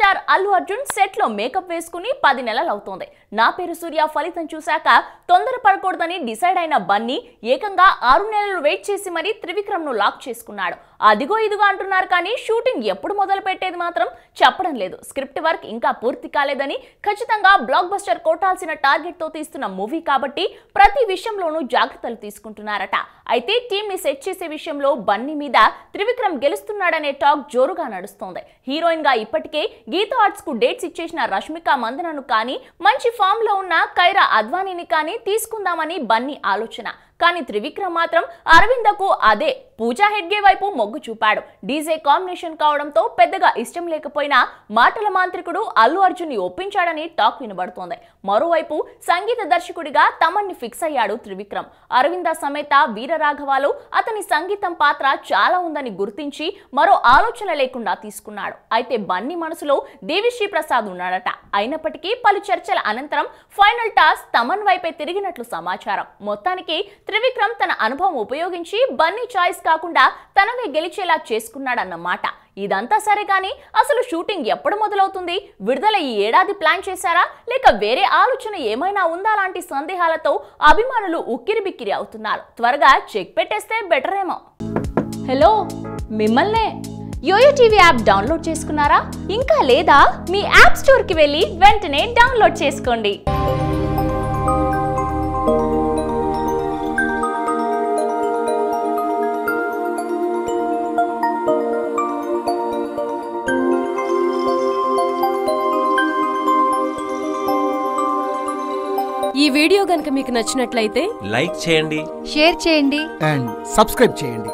Star Allu Arjun set లో makeup వేసుకుని 10 నెలలు అవుతోంది. నా పేరు సూర్య ఫలితం చూశాక తొందరపడకూడదని డిసైడ్ అయిన బన్నీ ఏకంగా 6 నెలలు వెయిట్ చేసి మరీ త్రివిక్రమ్ ను లాక్ చేసుకున్నాడు. అదిగో ఇదిగో అంటున్నారు కానీ షూటింగ్ ఎప్పుడు మొదలు పెట్టేది మాత్రం చెప్పడం లేదు. స్క్రిప్ట్ వర్క్ ఇంకా పూర్తి కాలేదని, ఖచ్చితంగా బ్లాక్ బస్టర్ కొట్టాల్సిన టార్గెట్ తో తీస్తున్న మూవీ కాబట్టి ప్రతి విషయంలోనూ జాగ్రత్తలు తీసుకుంటున్నారట. అయితే టీమ్ ని సెట్ చేసే విషయంలో బన్నీ మీద త్రివిక్రమ్ గెలుస్తున్నాడనే టాక్ జోరుగా నడుస్తోంది. హీరోయిన్ గా ఇప్పటికే గీతా ఆర్ట్స్ కు డేట్స్ ఇచ్చేసిన రష్మిక మందనను కానీ, మంచి ఫామ్ లో ఉన్న కైరా అద్వానీని కానీ తీసుకుందామని బన్నీ ఆలోచన. కానీ త్రివిక్రమ్ మాత్రం అరవిందకు అదే పూజా హెడ్గే వైపు మొగ్గు చూపాడు. డీజే కాంబినేషన్ కావడంతో పెద్దగా ఇష్టం లేకపోయినా మాటల మాంత్రికుడు అల్లు అర్జున్ ని ఒప్పించాడని టాక్ వినబడుతోంది. మరోవైపు సంగీత దర్శకుడిగా తమన్ని ఫిక్స్ అయ్యాడు త్రివిక్రమ్. అరవింద సమేత వీరరాఘవాలో అతని సంగీతం పాత్ర చాలా ఉందని గుర్తించి మరో ఆలోచన లేకుండా తీసుకున్నాడు. అయితే బన్నీ మనసులో దేవిశ్రీ ప్రసాద్ ఉన్నాడట. అయినప్పటికీ పలు చర్చల అనంతరం ఫైనల్ టాస్ తమన్ వైపే తిరిగినట్లు సమాచారం. మొత్తానికి త్రివిక్రమ్ తన అనుభవం ఉపయోగించి బన్నీ చాయిస్ కాకుండా తనవే గెలిచేలా చేసుకున్నాడన్నమాట. ఇదంతా సరే కానీ అసలు షూటింగ్ ఎప్పుడు మొదలవుతుంది? విడుదల ఈ ఏడాది ప్లాన్ చేశారా లేక వేరే ఆలోచన ఏమైనా ఉందా లాంటి సందేహాలతో అభిమానులు ఉక్కిరిబిక్కిరి అవుతున్నారు. త్వరగా చెక్ పెట్టేస్తే బెటర్ ఏమో. హలో, మిమ్మల్నే. యోయో టీవీ యాప్ డౌన్లోడ్ చేసుకున్నారా? ఇంకా లేదా? మీ యాప్ స్టోర్ కి వెళ్ళి వెంటనే డౌన్లోడ్ చేసుకోండి. ఈ వీడియో గనుక మీకు నచ్చినట్లయితే లైక్ చేయండి, షేర్ చేయండి అండ్ సబ్స్క్రైబ్ చేయండి.